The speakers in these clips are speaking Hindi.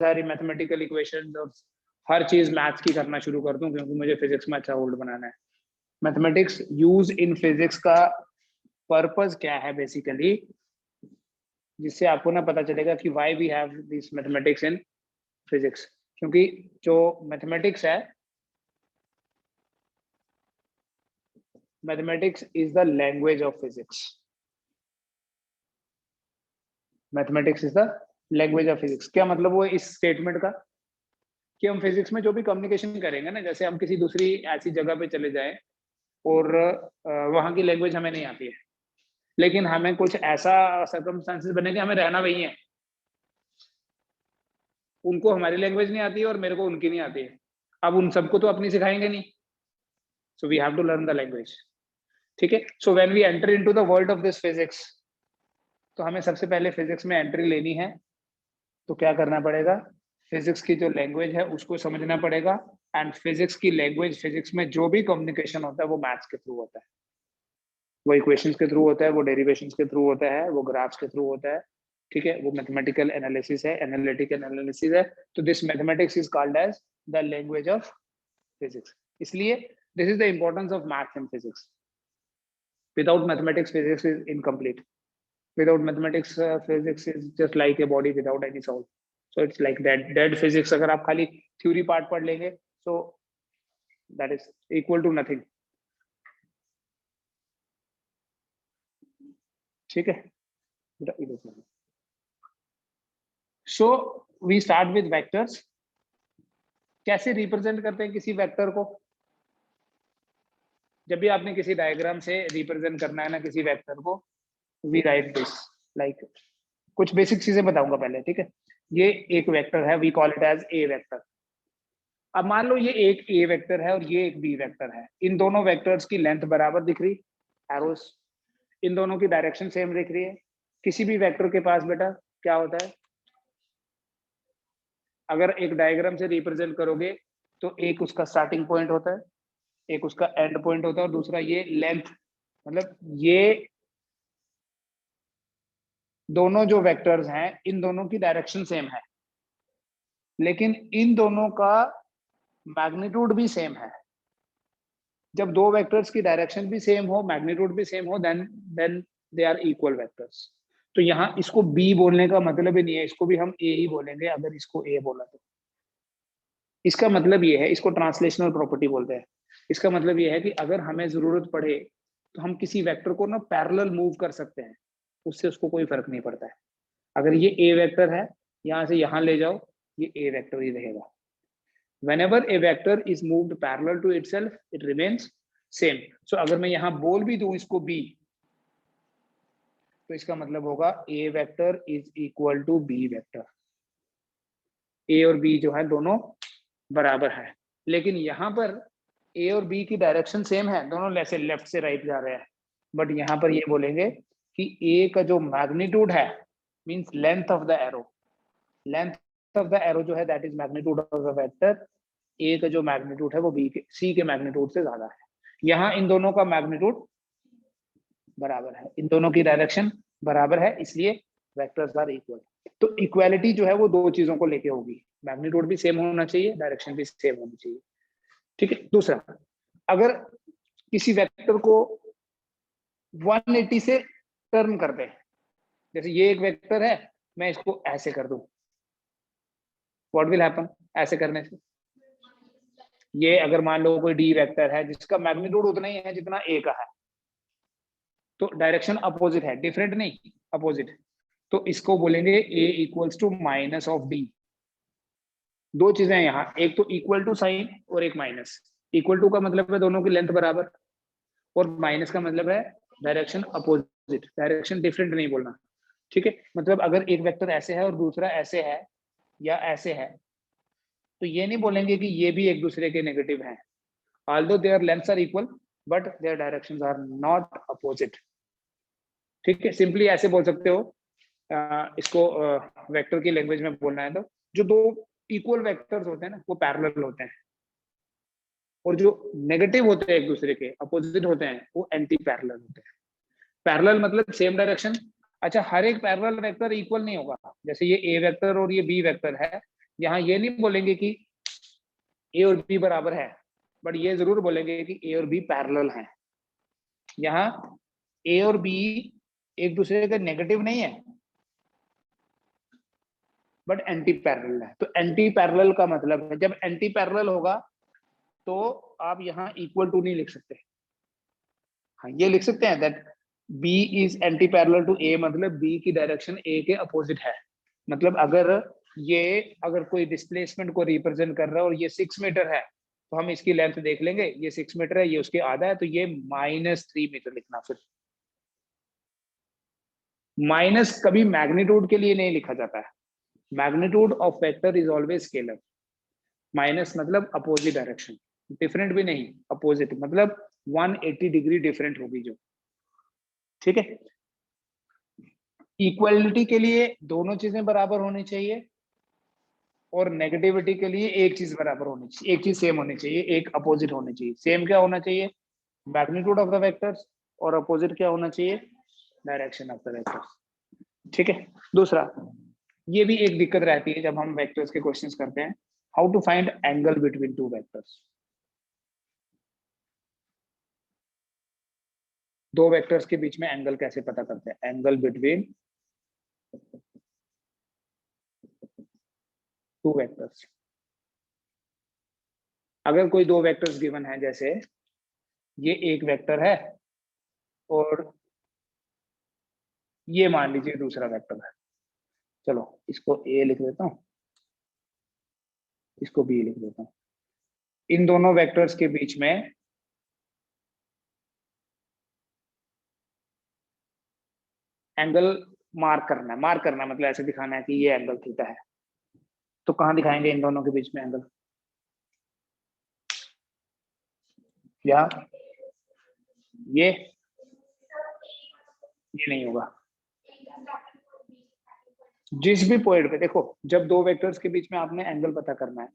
सारी मैथमेटिकल इक्वेशंस और हर चीज मैथ्स की करना शुरू कर दूं, क्योंकि मुझे फिजिक्स में अच्छा होल्ड बनाना है। मैथमेटिक्स यूज इन फिजिक्स का पर्पस क्या है बेसिकली, जिससे आपको ना पता चलेगा कि why we have this mathematics in physics. क्योंकि जो मैथमेटिक्स है, mathematics is the language of physics. Mathematics is the language of physics. क्या मतलब वो इस स्टेटमेंट का, कि हम फिजिक्स में जो भी कम्युनिकेशन करेंगे ना, जैसे हम किसी दूसरी ऐसी जगह पे चले जाएं और वहां की लैंग्वेज हमें नहीं आती है, लेकिन हमें कुछ ऐसा सर्कमस्टांसेस बने कि हमें रहना वही है, उनको हमारी लैंग्वेज नहीं आती है और मेरे को उनकी नहीं आती है। अब उन सबको तो अपनी सिखाएंगे नहीं, so we have to learn the language. ठीक है, so when we enter into the world of this physics, तो हमें सबसे पहले फिजिक्स में एंट्री लेनी है। तो क्या करना पड़ेगा, फिजिक्स की जो लैंग्वेज है उसको समझना पड़ेगा। एंड फिजिक्स की लैंग्वेज, फिजिक्स में जो भी कम्युनिकेशन होता है वो मैथ्स के थ्रू होता है, वो इक्वेशंस के थ्रू होता है, वो डेरिवेशंस के थ्रू होता है, वो ग्राफ्स के थ्रू होता है। ठीक है, वो मैथमेटिकल एनालिसिस है, एनालिटिकल एनालिसिस है। तो this mathematics is called as the language of physics. इसलिए this is the importance of maths and physics. Without mathematics physics is incomplete. Without mathematics, physics is just like a body without any soul. So it's like dead physics. अगर आप खाली theory part पढ़ लेंगे, so that is equal to nothing. ठीक है, so we start with vectors. कैसे रिप्रेजेंट करते हैं किसी वेक्टर को? जब भी आपने किसी डायग्राम से रिप्रेजेंट करना है ना किसी वेक्टर को, वी राइट दिस लाइक, कुछ बेसिक चीजें बताऊंगा पहले। ठीक है, ये एक वेक्टर है, we call it as a vector. अब मान लो ये एक ए वेक्टर है और ये एक बी वेक्टर है। इन दोनों वेक्टर्स की लेंथ बराबर दिख रही, एरोस, इन दोनों की डायरेक्शन सेम दिख रही है। किसी भी वेक्टर के पास बेटा क्या होता है, अगर एक डायग्राम से रिप्रेजेंट करोगे तो एक उसका स्टार्टिंग पॉइंट होता है, एक उसका एंड पॉइंट होता है, और दूसरा ये लेंथ, मतलब ये दोनों जो वेक्टर्स हैं इन दोनों की डायरेक्शन सेम है, लेकिन इन दोनों का मैग्नीट्यूड भी सेम है। जब दो वेक्टर्स की डायरेक्शन भी सेम हो, मैग्नीट्यूड भी सेम हो, then they are equal vectors. तो यहाँ इसको बी बोलने का मतलब ही नहीं है, इसको भी हम ए ही बोलेंगे अगर इसको ए बोला तो। इसका मतलब ये है, इसको ट्रांसलेशनल प्रॉपर्टी बोलते हैं। इसका मतलब ये है कि अगर हमें जरूरत पड़े तो हम किसी वेक्टर को ना पैरेलल मूव कर सकते हैं, उससे उसको कोई फर्क नहीं पड़ता है। अगर ये ए वेक्टर है, यहाँ से यहाँ ले जाओ, ये ए वेक्टर ही रहेगा। whenever a vector is moved parallel to itself, it remains same. So अगर मैं यहाँ बोल भी दूं इसको b, तो इसका मतलब होगा a vector is equal to b vector. a और b जो है दोनों बराबर है, लेकिन यहाँ पर a और b की डायरेक्शन सेम है, दोनों ऐसे लेफ्ट से राइट जा रहे हैं। बट यहाँ पर ये बोलेंगे कि a का जो मैग्नीट्यूड है, means length of the arrow, length of the arrow जो है that is magnitude of the vector. A का जो मैग्नीट्यूड है वो बी के सी के मैग्नीट्यूड से ज्यादा है। यहाँ इन दोनों का मैग्नीट्यूड बराबर है, इन दोनों की डायरेक्शन बराबर है, इसलिए वेक्टर्स आर इक्वल। तो इक्वालिटी जो है वो दो चीजों को लेके होगी, मैग्नीट्यूड भी सेम होना चाहिए, डायरेक्शन भी सेम होनी चाहिए। ठीक है, दूसरा, अगर किसी वेक्टर को 180 से टर्न कर दे, जैसे ये एक वेक्टर है, मैं इसको ऐसे कर दूं, व्हाट विल हैपन? ऐसे करने से ये, अगर मान लो कोई डी वेक्टर है जिसका मैग्नीट्यूड उतना ही है जितना ए का है, तो डायरेक्शन अपोजिट है, डिफरेंट नहीं, अपोजिट। तो इसको बोलेंगे A equals to minus of D. दो चीजें हैं यहाँ, एक तो इक्वल टू साइन और एक माइनस। इक्वल टू का मतलब है दोनों की लेंथ बराबर, और माइनस का मतलब है डायरेक्शन अपोजिट, डायरेक्शन डिफरेंट नहीं बोलना। ठीक है, मतलब अगर एक वेक्टर ऐसे है और दूसरा ऐसे है या ऐसे है, तो ये नहीं बोलेंगे कि ये भी एक दूसरे के नेगेटिव हैं, although their lengths are equal but their directions are not opposite। ठीक है, सिंपली ऐसे बोल सकते हो, इसको वेक्टर की लैंग्वेज में बोलना है तो, जो दो इक्वल वेक्टर्स होते हैं ना वो पैरेलल होते हैं, और जो नेगेटिव होते हैं एक दूसरे के, अपोजिट होते हैं, वो एंटी पैरेलल होते हैं। पैरेलल मतलब सेम डायरेक्शन। अच्छा, हर एक पैरेलल वेक्टर इक्वल नहीं होगा, जैसे ये ए वेक्टर और ये बी वेक्टर है, यहाँ ये नहीं बोलेंगे कि ए और बी बराबर है, बट ये जरूर बोलेंगे कि ए और बी पैरेलल हैं। यहाँ ए और बी एक दूसरे का नेगेटिव नहीं है, बट एंटी पैरेलल है। तो एंटी पैरेलल का मतलब है, जब एंटी पैरेलल होगा तो आप यहाँ इक्वल टू नहीं लिख सकते। हाँ, ये लिख सकते हैं that B is anti parallel to A, मतलब बी की डायरेक्शन ए के अपोजिट है। मतलब अगर कोई डिस्प्लेसमेंट को रिप्रेजेंट कर रहा है और ये 6 मीटर है, तो हम इसकी लेंथ देख लेंगे, ये 6 मीटर है, ये उसके आधा है, तो ये -3 मीटर लिखना। फिर माइनस कभी मैग्नीट्यूड के लिए नहीं लिखा जाता है, magnitude of vector is always scalar. Minus मतलब अपोजिट डायरेक्शन, डिफरेंट भी नहीं, अपोजिट मतलब 180 डिग्री डिफरेंट होगी जो, ठीक है। इक्वलिटी के लिए दोनों चीजें बराबर होनी चाहिए, और नेगेटिविटी के लिए एक चीज बराबर होनी चाहिए, एक चीज सेम होनी चाहिए, एक अपोजिट होनी चाहिए। सेम क्या होना चाहिए? मैग्नीट्यूड ऑफ द वेक्टर्स, और अपोजिट क्या होना चाहिए? डायरेक्शन ऑफ द वेक्टर्स, ठीक है। दूसरा, ये भी एक दिक्कत रहती है जब हम वेक्टर्स के क्वेश्चंस करते हैं, how to find angle between two vectors. दो वेक्टर्स के बीच में एंगल कैसे पता करते हैं? Angle between two vectors. अगर कोई दो वेक्टर्स गिवन है, जैसे ये एक वेक्टर है और ये मान लीजिए दूसरा वेक्टर है, चलो इसको ए लिख देता हूं, इसको बी लिख देता हूं। इन दोनों वेक्टर्स के बीच में एंगल मार्क करना है। मार्क करना मतलब ऐसे दिखाना है कि ये एंगल थीटा है। तो कहां दिखाएंगे इन दोनों के बीच में एंगल? या ये नहीं होगा। जिस भी पॉइंट पे देखो, जब दो वेक्टर्स के बीच में आपने एंगल पता करना है,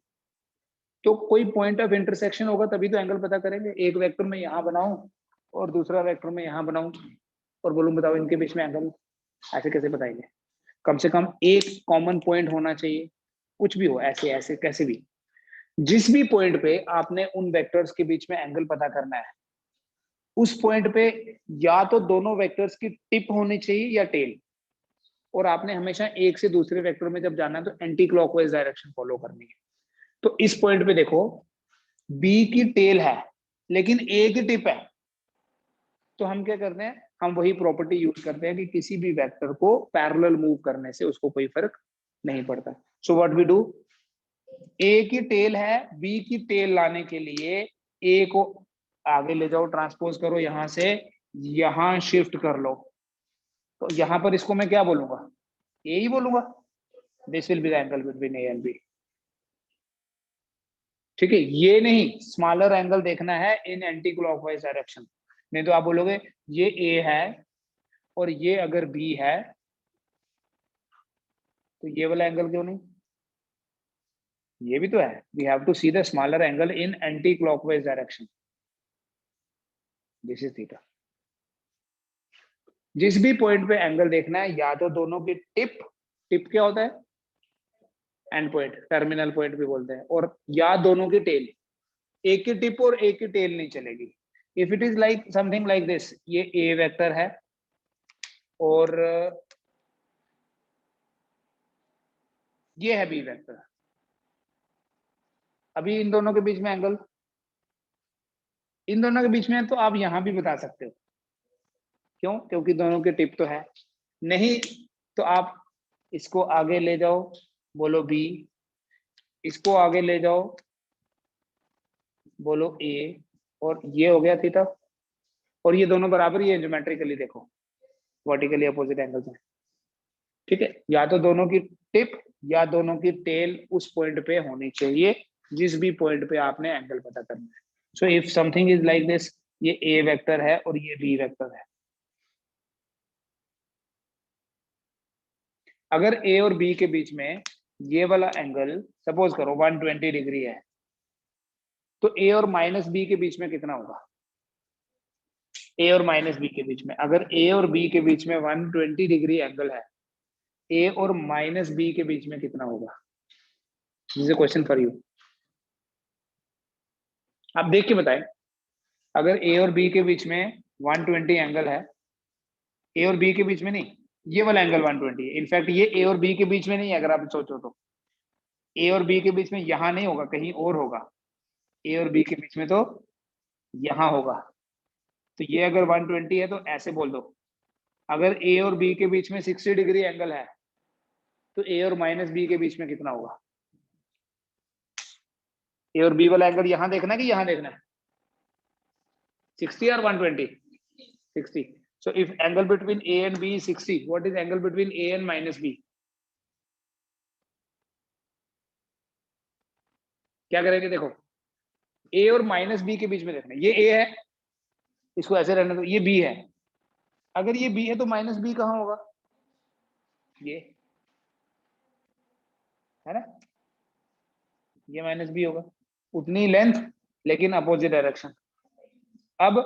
तो कोई पॉइंट ऑफ इंटरसेक्शन होगा तभी तो एंगल पता करेंगे। एक वेक्टर में यहाँ बनाऊं और दूसरा वेक्टर में यहाँ बनाऊं और बोलूं बताओ इनके बीच में एंगल, ऐसे कैसे बताएंगे? कम से कम एक कॉमन पॉइंट होना चाहिए, कुछ भी हो, ऐसे ऐसे कैसे भी। जिस भी पॉइंट पे आपने उन वेक्टर्स के बीच में एंगल पता करना है, उस पॉइंट पे या तो दोनों वेक्टर्स की टिप होनी चाहिए या टेल। और आपने हमेशा एक से दूसरे वेक्टर में जब जाना है तो एंटी क्लॉकवाइज डायरेक्शन फॉलो करनी है। तो इस पॉइंट पे देखो, बी की टेल है लेकिन ए की टिप है, तो हम क्या करते हैं? हम वही प्रॉपर्टी यूज करते हैं कि किसी भी वेक्टर को पैरेलल मूव करने से उसको कोई फर्क नहीं पड़ता। सो व्हाट वी डू, ए की टेल है, बी की टेल लाने के लिए ए को आगे ले जाओ, ट्रांसपोज करो, यहां से यहां शिफ्ट कर लो। तो यहां पर इसको मैं क्या बोलूंगा? ए ही बोलूंगा। This will be the angle between A and B, ठीक है। ये नहीं, स्मॉलर एंगल देखना है इन एंटी क्लॉकवाइज डायरेक्शन। नहीं तो आप बोलोगे ये ए है और ये अगर बी है तो ये वाला एंगल क्यों नहीं? ये भी तो है। We have to see the smaller angle in anti clockwise direction, this is theta. जिस भी पॉइंट पे एंगल देखना है, या तो दोनों की टिप, टिप क्या होता है? एंड पॉइंट, टर्मिनल पॉइंट भी बोलते हैं, और या दोनों की टेल। एक की टिप और एक की टेल नहीं चलेगी। If it is like something like this, ये ए वेक्टर है और ये है बी वेक्टर, अभी इन दोनों के बीच में एंगल, इन दोनों के बीच में तो आप यहां भी बता सकते हो। क्यों? क्योंकि दोनों के टिप तो है। नहीं तो आप इसको आगे ले जाओ, बोलो बी, इसको आगे ले जाओ, बोलो ए, और ये हो गया थीटा। और ये दोनों बराबर ही है ज्योमेट्रिकली, देखो वर्टिकली अपोजिट एंगल्स हैं, ठीक है। या तो दोनों की टिप या दोनों की टेल उस पॉइंट पे होनी चाहिए जिस भी पॉइंट पे आपने एंगल पता करना है। So if something is like this, ये ए वेक्टर है और ये बी वेक्टर है, अगर ए और बी के बीच में ये वाला एंगल सपोज करो 120 डिग्री है, तो ए और माइनस बी के बीच में कितना होगा? ए और माइनस बी के बीच में, अगर ए और बी के बीच में 120 डिग्री एंगल है, ए और माइनस बी के बीच में कितना होगा? This is a question for you. आप देख के बताएं, अगर ए और बी के बीच में 120 एंगल है, ए और बी के बीच में नहीं, ये वाला एंगल 120 है। इनफैक्ट ये ए और बी के बीच में नहीं है, अगर आप सोचो तो ए और बी के बीच में यहां नहीं होगा, कहीं और होगा। ए और बी के बीच में तो यहां होगा। तो ये अगर 120 है तो ऐसे बोल दो, अगर ए और बी के बीच में 60 डिग्री एंगल है तो ए और माइनस बी के बीच में कितना होगा? ए और बी वाला एंगल यहां देखना है कि यहां देखना है? 60 और 120? 60। So if angle between A and B is 60, what is angle between A and minus B? क्या करेंगे? देखो, A और माइनस B के बीच में देखना है। ये A है, इसको ऐसे रहने दो, ये B है। अगर ये B है तो माइनस B कहाँ होगा? ये है ना, ये माइनस B होगा। उतनी लेंथ लेकिन अपोजिट डायरेक्शन। अब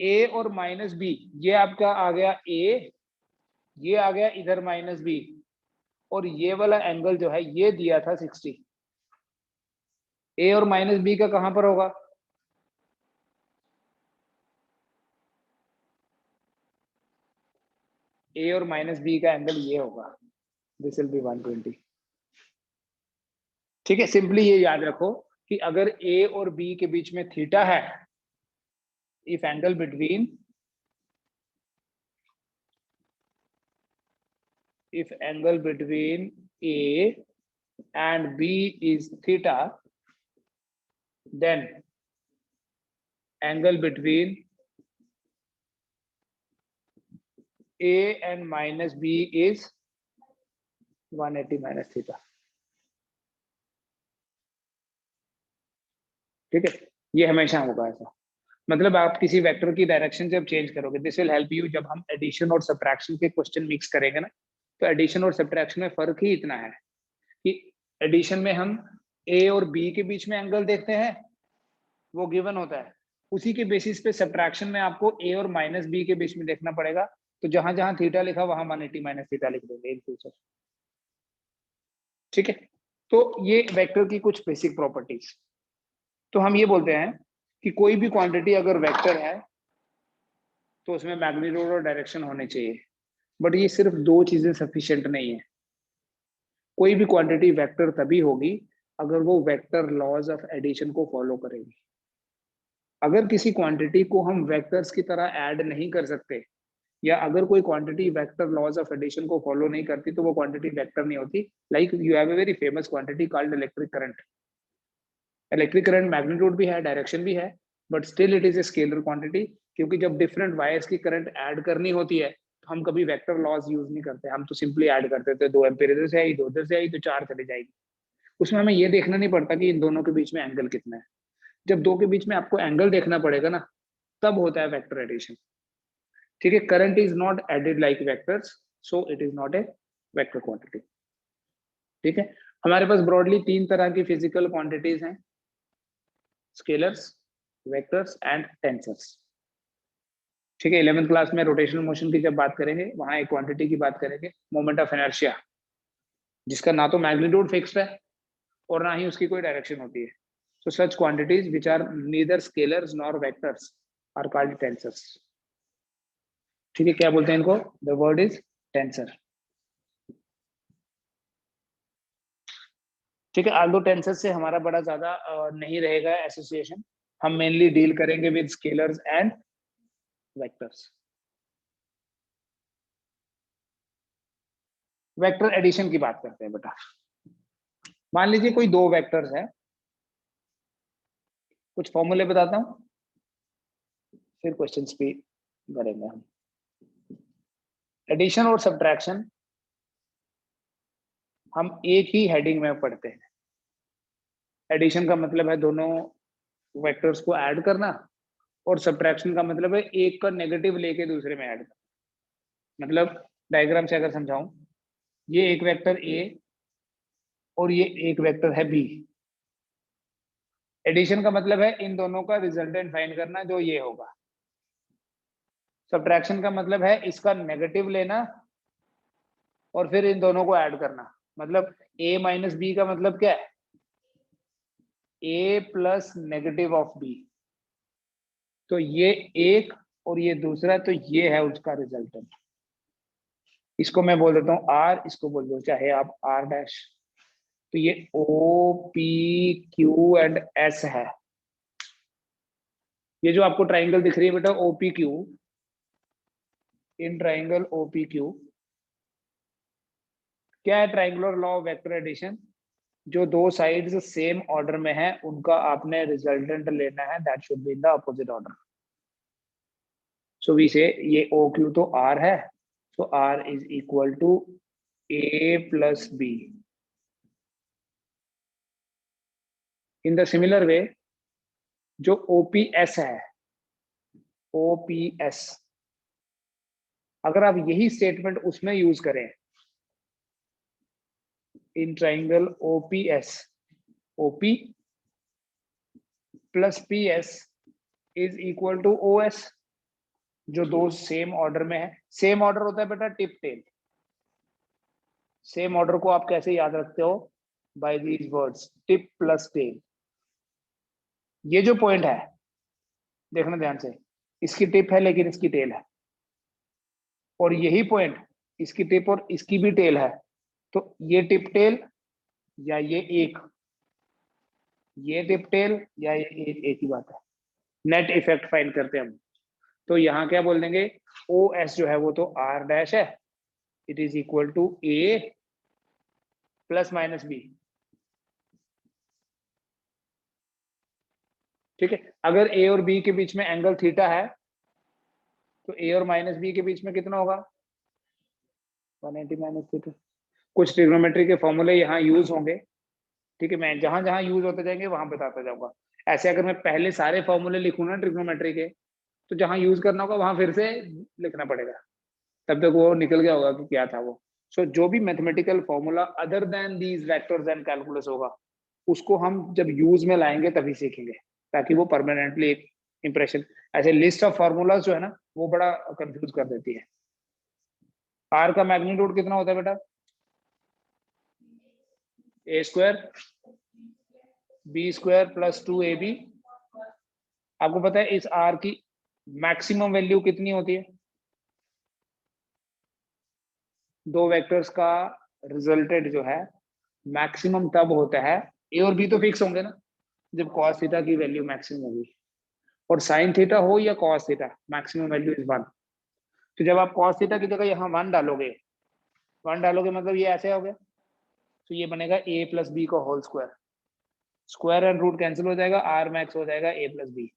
A और माइनस B, ये आपका आ गया A, ये आ गया इधर माइनस B, और ये वाला एंगल जो है ये दिया था 60। A और माइनस B का कहां पर होगा? A और माइनस B का एंगल ये होगा, दिस विल बी 120। ठीक है, सिंपली ये याद रखो कि अगर A और B के बीच में थीटा है, if angle between A and B is theta, then angle between A and minus B is 180 minus theta। ठीक है, ये हमेशा होगा ऐसा। मतलब आप किसी वेक्टर की डायरेक्शन जब चेंज करोगे, दिस विल हेल्प यू जब हम एडिशन और सब्ट्रैक्शन के क्वेश्चन मिक्स करेंगे ना, तो एडिशन और सब्ट्रैक्शन में फर्क ही इतना है कि एडिशन में हम ए और बी के बीच में एंगल देखते हैं, वो गिवन होता है, उसी के बेसिस पे सब्ट्रैक्शन में आपको ए और माइनस बी के बीच में देखना पड़ेगा। तो जहां जहां थीटा लिखा वहां 180 माइनस थीटा लिख देंगे इन फ्यूचर। ठीक है, तो ये वेक्टर की कुछ बेसिक प्रॉपर्टीज। तो हम ये बोलते हैं कि कोई भी क्वांटिटी अगर वेक्टर है तो उसमें मैग्नीट्यूड और डायरेक्शन होने चाहिए, बट ये सिर्फ दो चीजें सफिशिएंट नहीं है। कोई भी क्वांटिटी वेक्टर तभी होगी अगर वो वेक्टर लॉज ऑफ एडिशन को फॉलो करेगी। अगर किसी क्वांटिटी को हम वेक्टर्स की तरह ऐड नहीं कर सकते, या अगर कोई quantity vector laws of addition को फॉलो नहीं करती, तो वो क्वांटिटी वेक्टर नहीं होती। Like you have a very famous quantity called electric current. Electric current magnitude भी है, डायरेक्शन भी है, but still it is a scalar quantity, क्योंकि जब डिफरेंट वायर्स की करंट ऐड करनी होती है तो हम कभी वेक्टर लॉज यूज नहीं करते, हम तो सिंपली ऐड करते थे। 2 एम्पीयर इधर से आई, 2 उधर से आई, तो 4 चली जाएगी। उसमें हमें ये देखना नहीं पड़ता कि इन दोनों के बीच में एंगल कितना है। जब दो के बीच में आपको एंगल देखना पड़ेगा ना, तब होता है वेक्टर एडिशन। ठीक है, current is not added like vectors, so it is not a vector quantity. ठीक है, हमारे पास ब्रॉडली 3 तरह की फिजिकल क्वांटिटीज हैं, स्केलर्स, वेक्टर्स एंड टेंसर्स। ठीक है, 11th क्लास में रोटेशनल मोशन की जब बात करेंगे, वहां एक क्वांटिटी की बात करेंगे, मोमेंट ऑफ इनर्शिया, जिसका ना तो मैग्नीट्यूड फिक्स्ड है और ना ही उसकी कोई डायरेक्शन होती है। So such quantities which are neither scalars nor vectors are called tensors। ठीक है, क्या बोलते हैं इनको? The word is tensor। ठीक है, आल्दो टेंसर से हमारा बड़ा ज्यादा नहीं रहेगा एसोसिएशन, हम मेनली डील करेंगे with scalars and vectors. Vector addition की बात करते हैं बेटा। मान लीजिए कोई दो वेक्टर्स है, कुछ फॉर्मूले बताता हूं, फिर क्वेश्चंस भी करेंगे हम। एडिशन और सब्ट्रैक्शन हम एक ही हेडिंग में पढ़ते हैं। एडिशन का मतलब है दोनों वेक्टर्स को ऐड करना, और सब्ट्रैक्शन का मतलब है एक का नेगेटिव लेके दूसरे में ऐड करना। मतलब डायग्राम से अगर समझाऊं, ये एक वेक्टर ए और ये एक वेक्टर है बी। एडिशन का मतलब है इन दोनों का रिजल्टेंट फाइंड करना, जो ये होगा। सब्ट्रैक्शन का मतलब है इसका नेगेटिव लेना और फिर इन दोनों को ऐड करना। मतलब ए माइनस बी का मतलब क्या है? ए प्लस नेगेटिव ऑफ बी, तो ये एक और ये दूसरा, तो ये है उसका रिजल्टेंट। इसको मैं बोल देता हूँ आर, इसको बोल दो चाहे आप आर डैश। तो ये O P Q and S है। ये जो आपको ट्राइंगल दिख रही है बेटा ओपी क्यू, इन ट्राइंगल ओपी क्यू क्या है? Triangular law of vector addition. जो दो साइड्स सेम ऑर्डर में है उनका आपने रिजल्टेंट लेना है, that should be in the opposite order. So we say ये ओ क्यू तो आर है, so R is equal to A plus B. In the similar way जो ओपीएस है, ओपीएस, अगर आप यही स्टेटमेंट उसमें यूज करें, in triangle OPS, OP plus PS is equal to OS, जो दो सेम ऑर्डर में है। सेम ऑर्डर होता है बेटा टिप टेल। सेम ऑर्डर को आप कैसे याद रखते हो? By these words, tip plus tail. ये जो पॉइंट है, देखना ध्यान से, इसकी टिप है लेकिन इसकी टेल है, और यही पॉइंट इसकी टिप और इसकी भी टेल है। तो ये टिप टेल या ये एक, ये टिप टेल या ये एक ही बात है। नेट इफेक्ट फाइंड करते हैं हम। तो यहाँ क्या बोल देंगे, ओ एस जो है वो तो आर डैश है, it is equal to A plus minus B. ठीक है, अगर ए और बी के बीच में एंगल थीटा है तो ए और माइनस बी के बीच में कितना होगा? 180 माइनस थीटा। कुछ ट्रिग्नोमेट्री के फॉर्मूले यहाँ यूज होंगे, ठीक है, मैं जहां जहां यूज होते जाएंगे वहां बताता जाऊंगा। ऐसे अगर मैं पहले सारे फॉर्मूले लिखूं ना ट्रिग्नोमेट्री के, तो जहां यूज करना होगा वहां फिर से लिखना पड़ेगा, तब तक वो निकल गया होगा कि क्या था वो। सो जो भी mathematical formula other than these vectors and calculus होगा, उसको हम जब यूज में लाएंगे तभी सीखेंगे, ताकि वो परमानेंटली एक इंप्रेशन। ऐसे लिस्ट ऑफ फॉर्मूलाज जो है ना वो बड़ा कंफ्यूज कर देती है। आर का मैग्नीट्यूड कितना होता है बेटा? A square B square plus 2ab। आपको पता है इस आर की मैक्सिमम वैल्यू कितनी होती है? दो वेक्टर्स का रिजल्टेंट जो है मैक्सिमम तब होता है, ए और बी तो फिक्स होंगे ना, जब कॉस थीटा की वैल्यू मैक्सिमम होगी, और साइन थीटा हो या cos theta, maximum value is 1। तो जब आप कॉस थीटा की जगह यहाँ 1 डालोगे, 1 डालोगे मतलब ये ऐसे हो गया, तो ये बनेगा ए प्लस बी का whole square. Square and root cancel हो जाएगा, आर मैक्स हो जाएगा ए प्लस बी।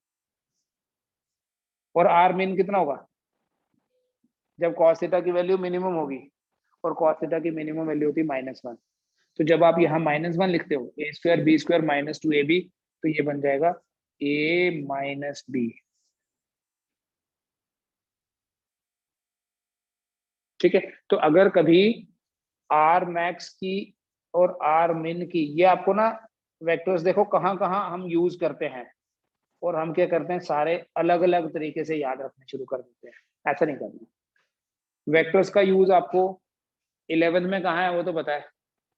और आर मिन कितना होगा? जब कॉस थीटा की वैल्यू मिनिमम होगी, और कॉस थीटा की मिनिमम वैल्यू होती है -1। तो जब आप यहाँ -1 लिखते हो, A square B square minus 2ab, तो ये बन जाएगा a माइनस बी। ठीक है, तो अगर कभी आर मैक्स की और आर मिन की, ये आपको ना वेक्टर्स देखो कहाँ कहाँ हम यूज करते हैं, और हम क्या करते हैं सारे अलग अलग तरीके से याद रखने शुरू कर देते हैं। ऐसा नहीं करना। वेक्टर्स का यूज आपको 11th में कहाँ है वो तो पता है,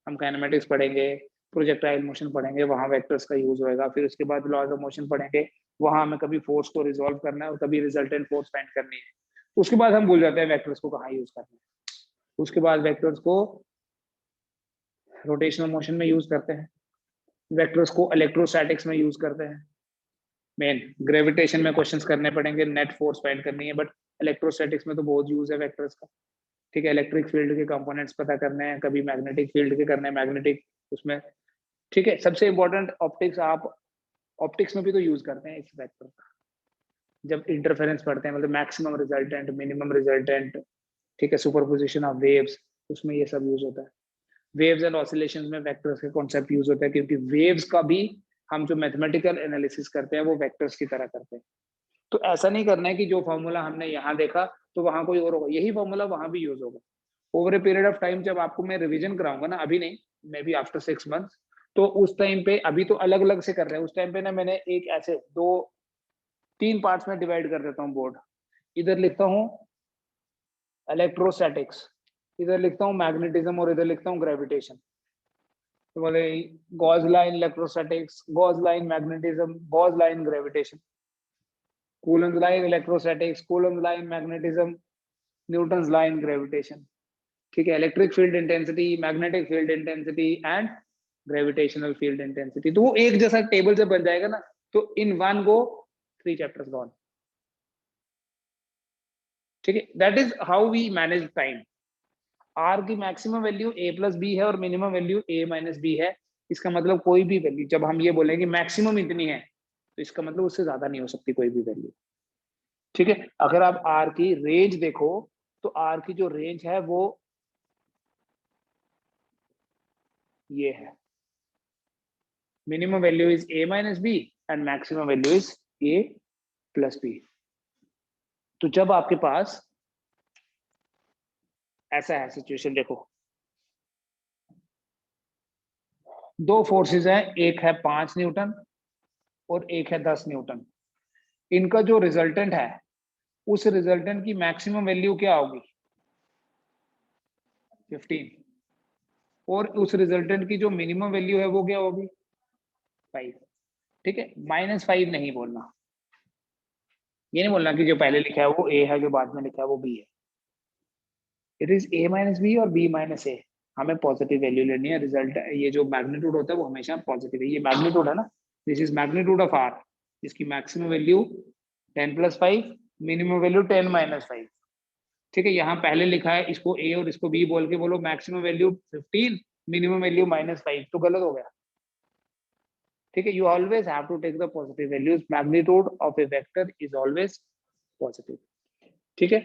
हम काइनेमेटिक्स पढ़ेंगे, प्रोजेक्टाइल मोशन पढ़ेंगे, वहां वेक्टर्स का यूज होएगा। फिर उसके बाद लॉज ऑफ मोशन पढ़ेंगे, वहां हमें कभी फोर्स को रिजॉल्व करना है और कभी रिजल्टेंट फोर्स फाइंड करनी है। उसके बाद हम भूल जाते हैं वेक्टर्स को कहाँ यूज करना है। उसके बाद वेक्टर्स को रोटेशनल मोशन में यूज करते हैं, वेक्टर्स को इलेक्ट्रोस्टैटिक्स में यूज करते हैं, मेन ग्रेविटेशन में क्वेश्चंस करने पड़ेंगे, नेट फोर्स फाइंड करनी है, बट इलेक्ट्रोस्टैटिक्स में तो बहुत यूज है वेक्टर्स का। ठीक है, इलेक्ट्रिक फील्ड के कंपोनेंट्स पता करने हैं, कभी मैग्नेटिक फील्ड के करने हैं, मैग्नेटिक उसमें। ठीक है, सबसे इंपॉर्टेंट ऑप्टिक्स, आप ऑप्टिक्स में भी तो यूज करते हैं इस वेक्टर का, जब इंटरफेरेंस पढ़ते हैं, मतलब मैक्सिमम रिजल्टेंट, मिनिमम रिजल्टेंट, ठीक है, सुपरपोजिशन ऑफ वेव्स, उसमें ये सब यूज होता है। वेव्स एंड ऑसिलेशंस में वेक्टर्स के कॉन्सेप्ट यूज होता है, क्योंकि वेव्स का भी हम जो मैथमेटिकल एनालिसिस करते हैं वो वेक्टर्स की तरह करते हैं। तो ऐसा नहीं करना है कि जो फॉर्मूला हमने यहाँ देखा तो वहां कोई और होगा, यही फॉर्मूला वहां भी यूज होगा। Over a period of time जब आपको मैं रिवीजन कराऊंगा ना, अभी नहीं, मे बी आफ्टर 6 months, तो उस टाइम पे, अभी तो अलग अलग से कर रहे हैं, उस टाइम पे ना मैंने एक ऐसे 3 पार्ट्स में डिवाइड कर देता हूँ बोर्ड। इधर लिखता हूँ इलेक्ट्रोस्टैटिक्स, इधर लिखता हूँ मैग्नेटिज्म, और इधर लिखता हूँ ग्रेविटेशन। तो बोले Gauss line electrostatics, Gauss line magnetism, Gauss line gravitation, Coulomb's line electrostatics, Coulomb's line magnetism, Newton's line gravitation. ठीक है, electric field intensity, magnetic field intensity and gravitational field intensity. तो वो एक जैसा टेबल से बन जाएगा ना, तो in one go 3 chapters gone. ठीक है, that is how we manage time. R की maximum value a plus B है और minimum value a minus B है। इसका मतलब कोई भी वैल्यू, जब हम ये बोलेंगे मैक्सिमम इतनी है, तो इसका मतलब उससे ज्यादा नहीं हो सकती कोई भी वैल्यू। ठीक है, अगर आप आर की रेंज देखो, तो आर की जो रेंज है वो ये है, minimum value is a minus B and maximum value is a plus B. तो जब आपके पास ऐसा है सिचुएशन, देखो दो फोर्सेस हैं, एक है 5 न्यूटन और एक है 10 न्यूटन। इनका जो रिजल्टेंट है, उस रिजल्टेंट की मैक्सिमम वैल्यू क्या होगी? 15। और उस रिजल्टेंट की जो मिनिमम वैल्यू है वो क्या होगी? 5। ठीक है, -5 नहीं बोलना, ये नहीं बोलना कि जो पहले लिखा है वो a है, जो बाद में लिखा है वो b है। It is a minus B और b माइनस a। हमें पॉजिटिव वैल्यू लेनी है। रिजल्ट, ये जो मैग्नीट्यूड होता है वो हमेशा पॉजिटिव है। ये मैग्नीट्यूड है ना, this is magnitude of r, जिसकी maximum value 10 plus 5, minimum value 10 minus 5। ठीक है, यहाँ पहले लिखा है इसको a और इसको b बोल के बोलो मैक्सिमम वैल्यू 15, मिनिमम वैल्यू -5, तो गलत हो गया। ठीक है, you always have to take the positive values. Magnitude of a vector is always positive. ठीक है,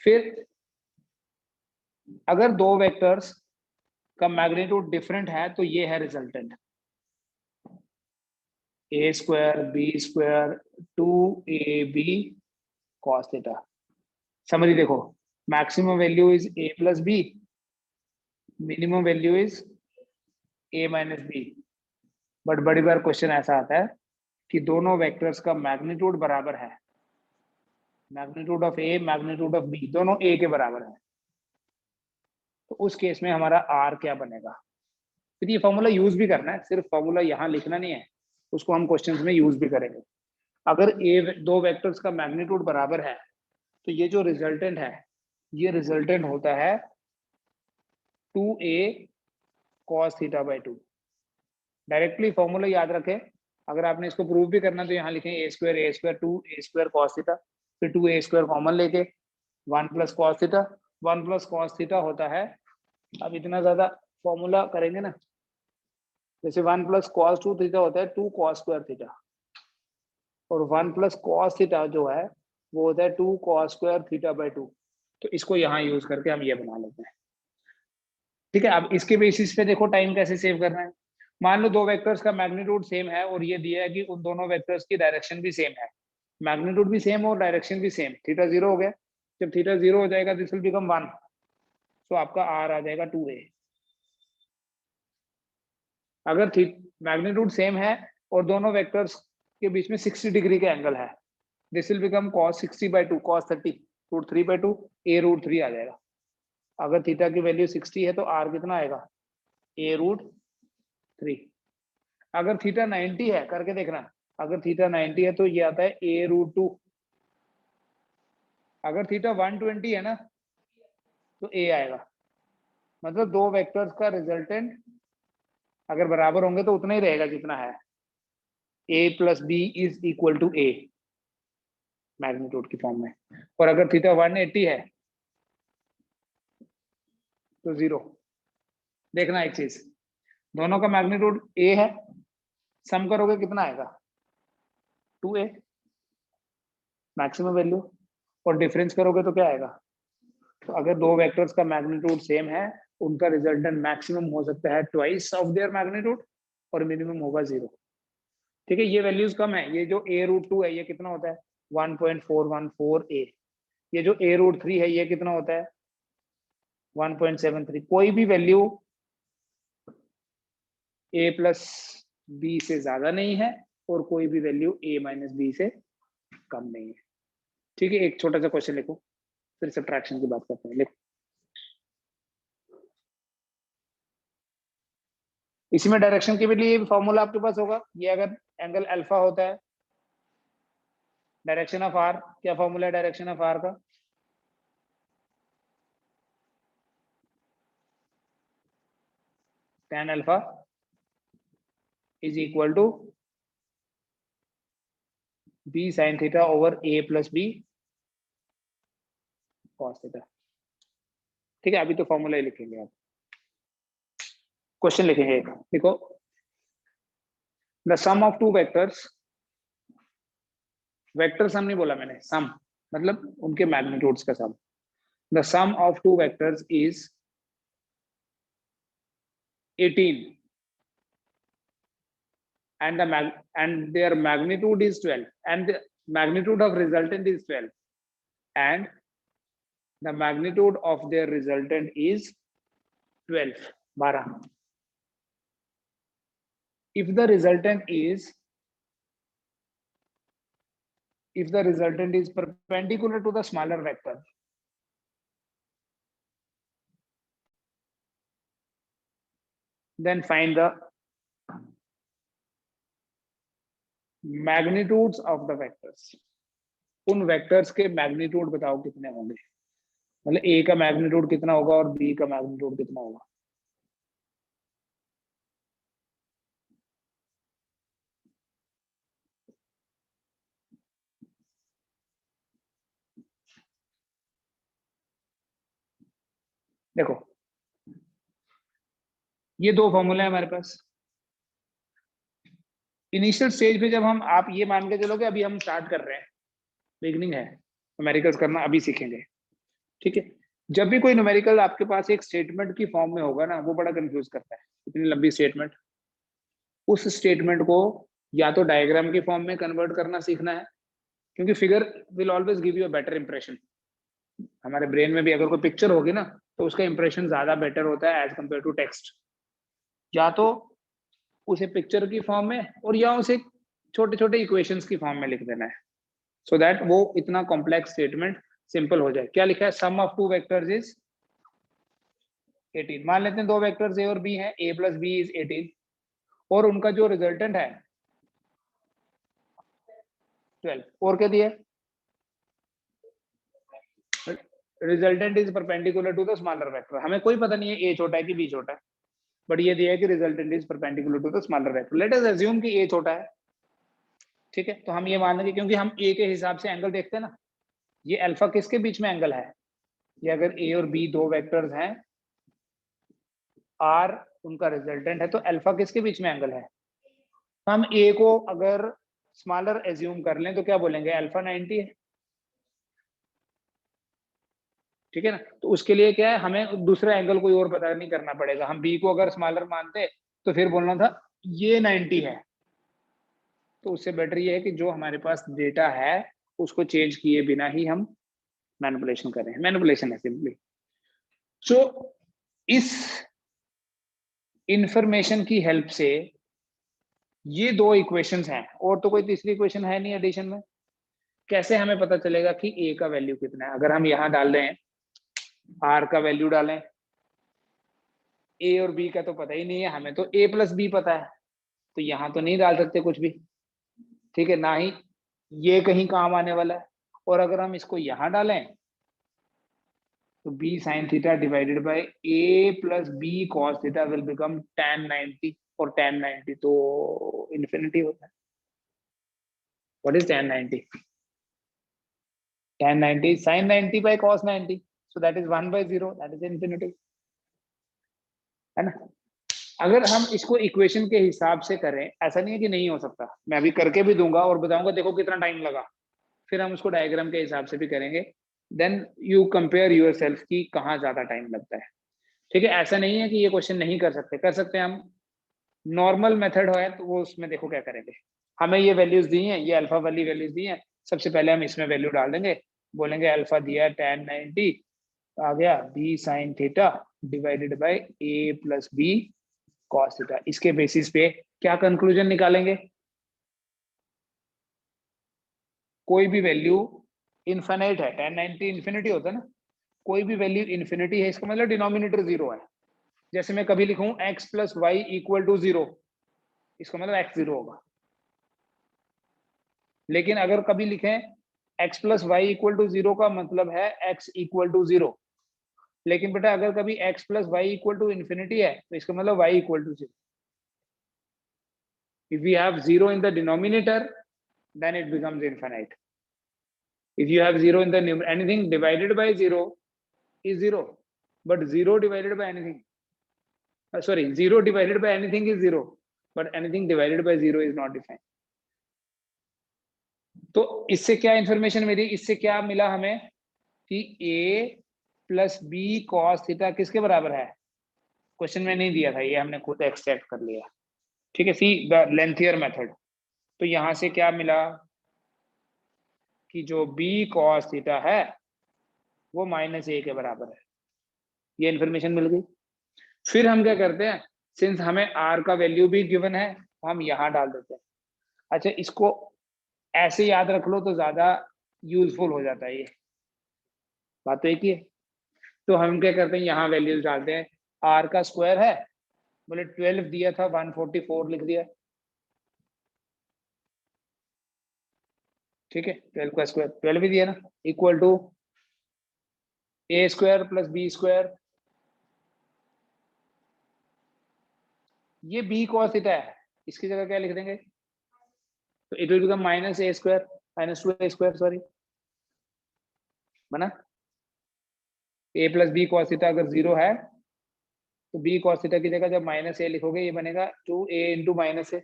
फिर अगर दो वेक्टर्स का मैग्नीट्यूड डिफरेंट है, तो ये है resultant, a square b square 2ab cos theta. समझिए, देखो maximum value is a plus B, minimum value is a minus B. But बड़ी बार क्वेश्चन ऐसा आता है कि दोनों वेक्टर्स का मैग्नीट्यूड बराबर है, magnitude of a magnitude of b दोनों a के बराबर है। तो उस केस में हमारा r क्या बनेगा? फिर ये फॉर्मूला यूज भी करना है, सिर्फ फॉर्मूला यहाँ लिखना नहीं है, उसको हम क्वेश्चंस में यूज भी करेंगे। अगर दो वेक्टर्स का मैग्नीट्यूड बराबर है, तो ये जो रिजल्टेंट है, ये रिजल्टेंट होता है 2a cos theta by 2। Directly formula याद रखें। अगर आपने इसको प्रूव भी करना तो यहाँ लिखें a square 2 a square cos theta, फिर 2a स्क्वायर कॉमन लेके 1 plus cos theta. 1 plus cos theta होता है, अब इतना ज्यादा फॉर्मूला करेंगे ना, जैसे 1 प्लस cos 2 थीटा होता है 2 cos स्क्वायर थीटा, और 1 प्लस cos थीटा जो है वो होता है 2 cos स्क्वायर थीटा बाई 2। तो इसको यहाँ यूज करके हम ये बना लेते हैं। ठीक है, अब इसके बेसिस पे देखो टाइम कैसे सेव करना है। मान लो दो वेक्टर्स का मैग्नीट्यूड सेम है और ये दिया है कि उन दोनों वेक्टर्स की डायरेक्शन भी सेम है, मैग्नीट्यूड भी सेम और डायरेक्शन भी सेम। थीटा 0 हो गया, जब थीटा 0 हो जाएगा दिस विल बिकम 1, तो आपका आर आ जाएगा 2a। अगर मैग्नीट्यूड सेम है और दोनों वेक्टर्स के बीच में 60 डिग्री का एंगल है, this will become cos 60/2, cos 30 √3/2, a √3 आ जाएगा। अगर थीटा की वैल्यू 60 है तो आर कितना आएगा? a √3। अगर थीटा 90 है, करके देखना, अगर थीटा 90 है तो ये आता है a√2। अगर थीटा 120 है ना, तो a आएगा। मतलब दो वेक्टर्स का रिजल्टेंट अगर बराबर होंगे तो उतना ही रहेगा जितना है, a plus B is equal to a, magnitude की फॉर्म में। और अगर थीटा 180 है तो 0। देखना एक चीज, दोनों का मैग्नीट्यूड a है, सम करोगे कितना आएगा? 2a मैक्सिमम वैल्यू, और डिफरेंस करोगे तो क्या आएगा? तो अगर दो वेक्टर्स का मैग्नीट्यूड सेम है, उनका रिजल्टेंट मैक्सिमम हो सकता है ट्वाइस ऑफ देयर मैग्नीट्यूड और मिनिमम होगा 0। ठीक है, ये वैल्यूज कम है। ये जो a√2 है ये कितना होता है? 1.414a। ये जो a√3 है ये कितना होता है? 1.73। कोई भी वैल्यू a प्लस बी से ज्यादा नहीं है और कोई भी वैल्यू a माइनस बी से कम नहीं है। ठीक है, एक छोटा सा क्वेश्चन लिखो, फिर सब्ट्रैक्शन की बात करते हैं। लिखो, इसी में डायरेक्शन के लिए फॉर्मूला आपके पास होगा। ये अगर एंगल अल्फा होता है, डायरेक्शन ऑफ आर, क्या फॉर्मूला है डायरेक्शन ऑफ आर का? tan alpha is equal to b sin theta over a plus b cos theta. ठीक है, अभी तो फॉर्मूला ही लिखेंगे आप, क्वेश्चन लिखेंगे। देखो, the sum of two vectors, vector sum नहीं बोला मैंने, सम मतलब उनके मैग्नीट्यूड्स का sum. The sum of two vectors is 18 and their magnitude is 12 and the magnitude of resultant is 12 and the magnitude of their resultant is 12. If the resultant is perpendicular to the smaller vector, then find the magnitudes of the vectors. उन वेक्टर्स के मैग्नीट्यूड बताओ कितने होंगे, मतलब ए का मैग्नीट्यूड कितना होगा और बी का मैग्नीट्यूड कितना होगा। देखो, ये दो फॉर्मूले हैं हमारे पास। इनिशियल स्टेज पे जब हम, आप ये मान के चलोगे अभी हम स्टार्ट कर रहे हैं, बिगनिंग है, न्यूमेरिकल्स करना अभी सीखेंगे। ठीक है, जब भी कोई न्यूमेरिकल आपके पास एक स्टेटमेंट की फॉर्म में होगा ना, वो बड़ा कंफ्यूज करता है, इतनी लंबी स्टेटमेंट। उस स्टेटमेंट को या तो डायग्राम की फॉर्म में कन्वर्ट करना सीखना है, क्योंकि figure will always give you a better impression. हमारे ब्रेन में भी अगर कोई पिक्चर होगी ना, तो उसका इंप्रेशन ज्यादा बेटर होता है एज कंपेयर टू टेक्स्ट। या तो उसे पिक्चर की फॉर्म में, और या उसे छोटे छोटे इक्वेशंस की फॉर्म में लिख देना है, सो दैट वो इतना कॉम्प्लेक्स स्टेटमेंट सिंपल हो जाए। क्या लिखा है? सम ऑफ टू वेक्टर्स इज 18। मान लेते हैं दो वेक्टर्स ए और बी हैं, ए प्लस बी इज 18, और उनका जो रिजल्टेंट है 12। और क्या दिया? Resultant is perpendicular to the smaller vector. हमें कोई पता नहीं है ए छोटा है कि बी छोटा है, बट ये दिया है कि resultant is perpendicular to the smaller vector. Let us assume कि ए छोटा है। ठीक है, तो हम ये मान लेंगे, क्योंकि हम ए के हिसाब से एंगल देखते हैं ना, ये अल्फा किसके बीच में एंगल है? ये अगर ए और बी दो वेक्टर्स हैं, आर उनका रिजल्टेंट है, तो अल्फा किसके बीच में एंगल है? हम ए को अगर स्मॉलर एज्यूम कर लें तो क्या बोलेंगे? अल्फा 90 है। ठीक है ना, तो उसके लिए क्या है, हमें दूसरा एंगल कोई और पता नहीं करना पड़ेगा। हम बी को अगर स्मॉलर मानते तो फिर बोलना था ये 90 है। तो उससे बेटर ये है कि जो हमारे पास डेटा है उसको चेंज किए बिना ही हम मैनिपुलेशन करें। मैनिपुलेशन है सिंपली। सो इस इंफॉर्मेशन की हेल्प से ये दो इक्वेशंस हैं, और तो कोई तीसरी इक्वेशन है नहीं एडिशन में। कैसे हमें पता चलेगा कि ए का वैल्यू कितना है? अगर हम यहां डाल दें, आर का वैल्यू डालें, ए और बी का तो पता ही नहीं है हमें, तो ए प्लस बी पता है, तो यहां तो नहीं डाल सकते कुछ भी। ठीक है, ना ही ये कहीं काम आने वाला है। और अगर हम इसको यहां डालें तो b sin theta divided by a plus b cos theta will become tan 90, और tan 90 तो इन्फिनिटी होता है। What is tan 90? tan 90 sin 90 by cos 90, so that is 1/0, that is infinity, है ना। अगर हम इसको इक्वेशन के हिसाब से करें, ऐसा नहीं है कि नहीं हो सकता, मैं अभी करके भी दूंगा और बताऊंगा देखो कितना टाइम लगा, फिर हम उसको डायग्राम के हिसाब से भी करेंगे। Then you compare yourself की कहाँ ज्यादा टाइम लगता है। ठीक है, ऐसा नहीं है कि ये क्वेश्चन नहीं कर सकते, कर सकते हैं हम। नॉर्मल मेथड है तो वो उसमें देखो क्या करेंगे। हमें ये वैल्यूज दी हैं, ये अल्फा वाली वैल्यूज दी हैं, सबसे पहले हम इसमें वैल्यू डाल देंगे। बोलेंगे अल्फा दिया है tan 90, आ गया b sin theta divided by a plus b cos theta. इसके बेसिस पे क्या कंक्लूजन निकालेंगे? कोई भी वैल्यू इनफाइनाइट है, tan 90 इन्फिनिटी होता है ना, कोई भी वैल्यू इन्फिनिटी है, इसका मतलब डिनोमिनेटर जीरो है। जैसे मैं कभी लिखूं x plus Y equal to 0, इसका मतलब x 0 होगा। लेकिन अगर कभी लिखें x plus Y equal to 0 का मतलब है x इक्वल टू 0। लेकिन बेटा अगर कभी x plus Y equal to infinity है तो इसका मतलब y इक्वल to 0। If we have 0 in the denominator, then it becomes infinite. If you have 0 in the anything divided by 0 is 0, but 0 divided by anything, sorry, 0 divided by anything is 0, but anything divided by 0 is not defined. तो इससे क्या इंफॉर्मेशन मिली, इससे क्या मिला हमें कि a plus B cos theta किसके बराबर है। क्वेश्चन में नहीं दिया था, ये हमने खुद एक्सट्रैक्ट कर लिया। ठीक है, सी द लेंथियर मेथड। तो यहां से क्या मिला कि जो b कॉस थीटा है वो माइनस a के बराबर है। ये इन्फॉर्मेशन मिल गई। फिर हम क्या करते हैं, सिंस हमें r का वैल्यू भी गिवन है, हम यहां डाल देते हैं। अच्छा, इसको ऐसे याद रख लो तो ज्यादा यूजफुल हो जाता है, ये बात तो एक ही है। तो हम क्या करते हैं, यहाँ वैल्यूज डालते हैं। r का स्क्वायर है, बोले 12 दिया था, 144 लिख दिया। ठीक है, 12 का स्क्वायर 12 भी दिया ना, equal to a square plus B square. ये b cos थीटा है, इसकी जगह क्या लिख देंगे, तो it will become minus a square minus 2a square, sorry बना। a plus B cos theta अगर 0 है तो b cos थीटा की जगह जब माइनस a लिखोगे ये बनेगा 2a इंटू माइनस a।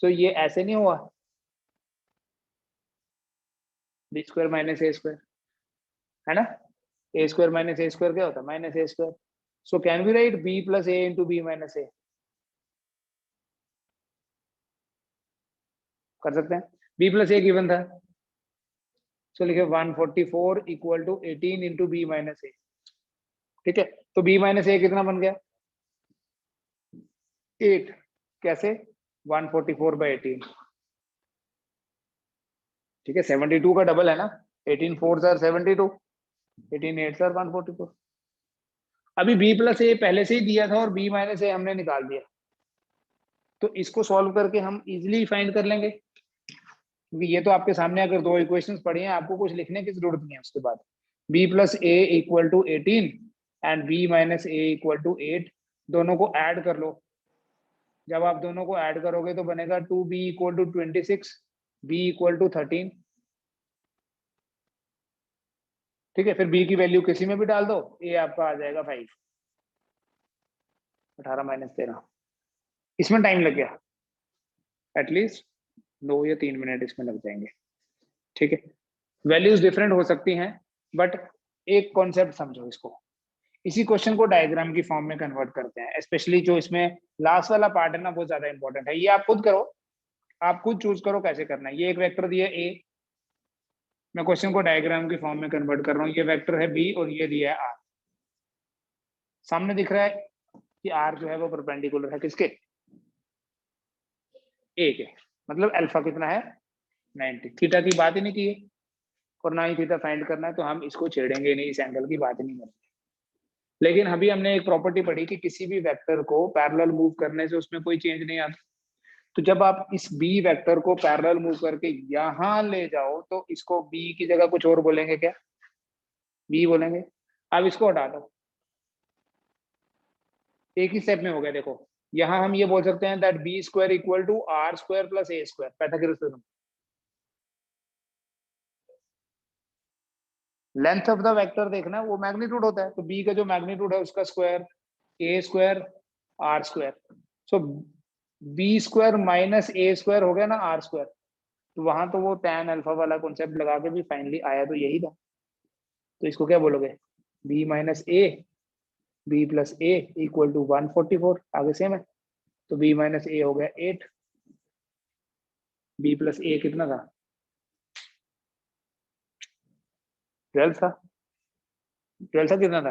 सो ये ऐसे नहीं हुआ, B square minus a square है ना। a square minus a square क्या होता है, minus a square. So can we write b plus a into B minus a, कर सकते हैं। b प्लस a गिवन था, सो लिखे 144 equal to 18 into B minus a। ठीक है, तो b माइनस a कितना बन गया, 8। कैसे, 144 बाई 18। ठीक है, 72 का डबल है ना, 18 4 सर 72, 18 8 सर 144। अभी b प्लस a पहले से ही दिया था और b माइनस a हमने निकाल दिया, तो इसको सॉल्व करके हम इजीली फाइंड कर लेंगे, क्योंकि ये तो आपके सामने अगर दो इक्वेशंस पड़ी हैं, आपको कुछ लिखने की जरूरत नहीं है। उसके बाद b plus a equal to 18 and b minus a equal to 8, दोनों को ऐड कर लो। जब आप दोनों को ऐड करोगे तो बनेगा 2b equal to 26, b equal to 13। ठीक है, फिर b की वैल्यू किसी में भी डाल दो, a आपका आ जाएगा 5, 18 माइनस 13। इसमें टाइम लग गया, एटलीस्ट 2 या 3 मिनट इसमें लग जाएंगे। ठीक है, वैल्यूज डिफरेंट हो सकती हैं, बट एक कॉन्सेप्ट समझो इसको। इसी क्वेश्चन को डायग्राम की फॉर्म में कन्वर्ट करते हैं, स्पेशली जो इसमें लास्ट वाला पार्ट है ना, बहुत ज्यादा इंपॉर्टेंट है। ये आप खुद करो, आप खुद चूज करो कैसे करना है। ये एक वेक्टर दिया है a, मैं क्वेश्चन को डायग्राम की फॉर्म में कन्वर्ट कर रहा हूँ। ये वेक्टर है b और ये दिया है r। सामने दिख रहा है कि r जो है वो परपेंडिकुलर है किसके, a के, मतलब अल्फा कितना है 90। थीटा की बात ही नहीं की है और ना ही थीटा फाइंड करना है, तो हम इसको छेड़ेंगे नहीं, इस एंगल की बात ही नहीं करेंगे। लेकिन अभी हमने एक प्रॉपर्टी पढ़ी कि किसी भी वेक्टर को पैरेलल मूव करने से उसमें कोई चेंज नहीं आता। तो जब आप इस b वेक्टर को पैरेलल मूव करके यहां ले जाओ तो इसको b की जगह कुछ और बोलेंगे क्या, b बोलेंगे। अब इसको हटा दो, एक ही स्टेप में हो गया। देखो यहां हम ये बोल सकते हैं that b square equal to r square plus a square, Pythagoras theorem. Length of the vector देखना, वो मैग्नीट्यूड होता है, तो b का जो मैग्नीट्यूड है उसका square, a square r square. So b square minus a square हो गया ना r स्क्वायर। तो वहां तो वो tan अल्फा वाला कॉन्सेप्ट लगा के भी फाइनली आया तो यही था। तो इसको क्या बोलोगे, b minus a, b plus a equal to 144, आगे सेम है। तो b माइनस a हो गया 8, b प्लस a कितना था 12 था, 12 था कितना था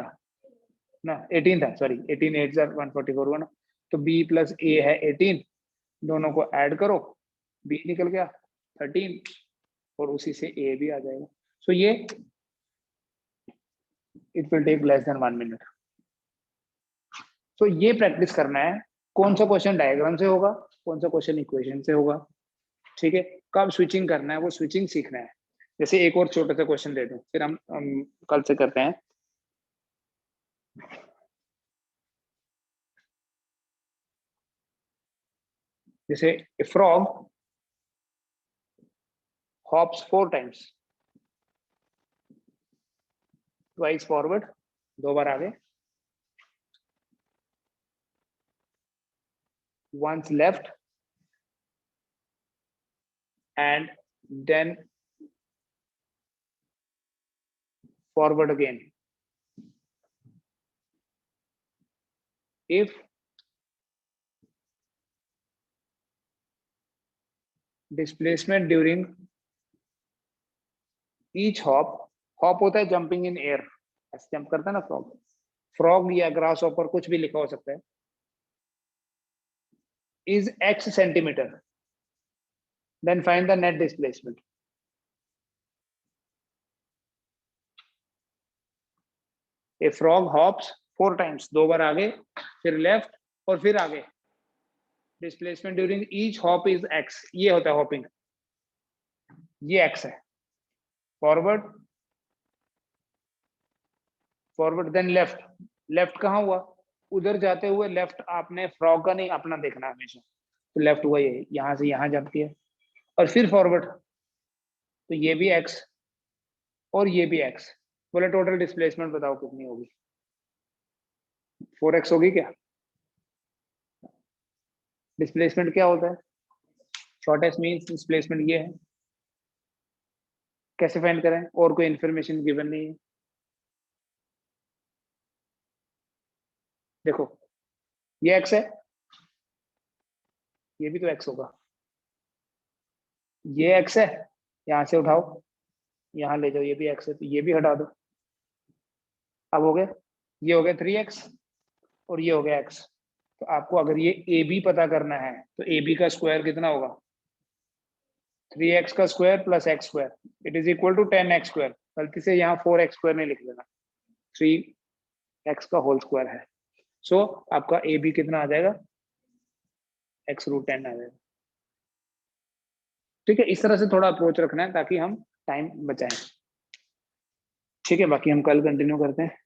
ना 18 था, सॉरी 18 8 144 हुआ ना। तो b प्लस a है 18, दोनों को ऐड करो, b निकल गया 13 और उसी से a भी आ जाएगा। सो ये it will take less than 1 minute. तो ये प्रैक्टिस करना है, कौन सा क्वेश्चन डायग्राम से होगा, कौन सा क्वेश्चन इक्वेशन से होगा, ठीक है। कब स्विचिंग करना है वो स्विचिंग सीखना है। जैसे एक और छोटा सा क्वेश्चन दे दूं, फिर हम कल से करते हैं। जैसे frog hops 4 times, twice forward, 2 बार आगे, once left and then forward again. If displacement during each hop होता है jumping in air, ऐसे जंप करता है ना फ्रॉग, फ्रॉग या ग्रास हॉपर कुछ भी लिखा हो सकता है, is x centimeter, then find the net displacement. A frog hops 4 times, 2 बार आगे, फिर लेफ्ट और फिर आगे, displacement during each hop is x, ये होता है हॉपिंग, ये x है, forward forward then left, left कहाँ हुआ, उधर जाते हुए लेफ्ट, आपने फ्रॉग का नहीं अपना देखना हमेशा, तो लेफ्ट हुआ ये, यहां से यहां जाती है, और फिर फॉरवर्ड, तो ये भी x और ये भी x, बोले टोटल डिस्प्लेसमेंट बताओ कितनी होगी, 4x होगी क्या। डिस्प्लेसमेंट क्या होता है, शॉर्टेस्ट मीन्स डिस्प्लेसमेंट ये है, कैसे फाइंड करें, और कोई इन्फॉर्मेशन गिवन नहीं है। देखो ये x है, ये भी तो x होगा, ये x है, यहां से उठाओ, यहाँ ले जाओ, ये भी x है, तो ये भी हटा दो, अब हो गया, ये हो गया 3x और ये हो गया x। तो आपको अगर ये AB पता करना है तो AB का स्क्वायर कितना होगा, 3x का square plus x square, it is equal to 10x square, गलती से यहाँ 4x स्क्वायर नहीं लिख देना, 3x का होल स्क्वायर है। सो आपका AB कितना आ जाएगा, x√10 आ जाएगा। ठीक है, इस तरह से थोड़ा अप्रोच रखना है ताकि हम टाइम बचाएं। ठीक है, बाकी हम कल कंटिन्यू करते हैं।